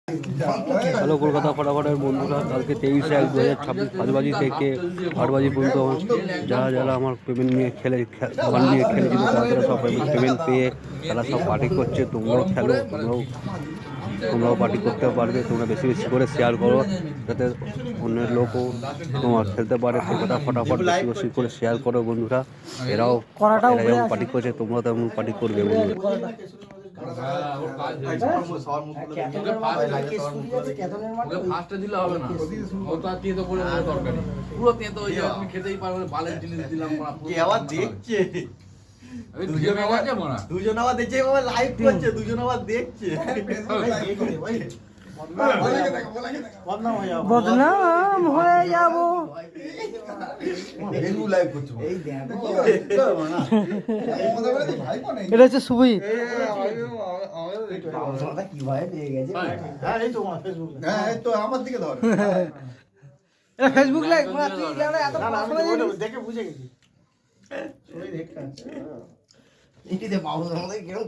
Hello Kolkata ফটাফটের বন্ধুরা, কালকে 23/1/2026 5 থেকে 8 পর্যন্ত যারা যারা আমার পেমেন্ট নিয়ে ফান্ড নিয়ে খেলেছিল তারা সব পেমেন্ট পেয়ে তারা সব পার্টি করছে। তোমরাও খেলো, তোমরাও পার্টি করতে পারবে। তোমরা বেশি বেশি করে শেয়ার করো যাতে অন্যের লোকও তোমার খেলতে পারে। কলকাতা ফটাফট বেশি বেশি করে শেয়ার করো বন্ধুরা। এরাও যেমন পার্টি করছে তোমরাও তেমন পার্টি করবে বন্ধুরা। দুজন আবার দেখছে, লাইভ করছে, দুজন আবার দেখছে। বদনাম হয়ে যাব। এটা হচ্ছে সুবিত। আমার দিকে ধর, এটা ফেসবুক লাইভ দেখে বুঝে গেছি।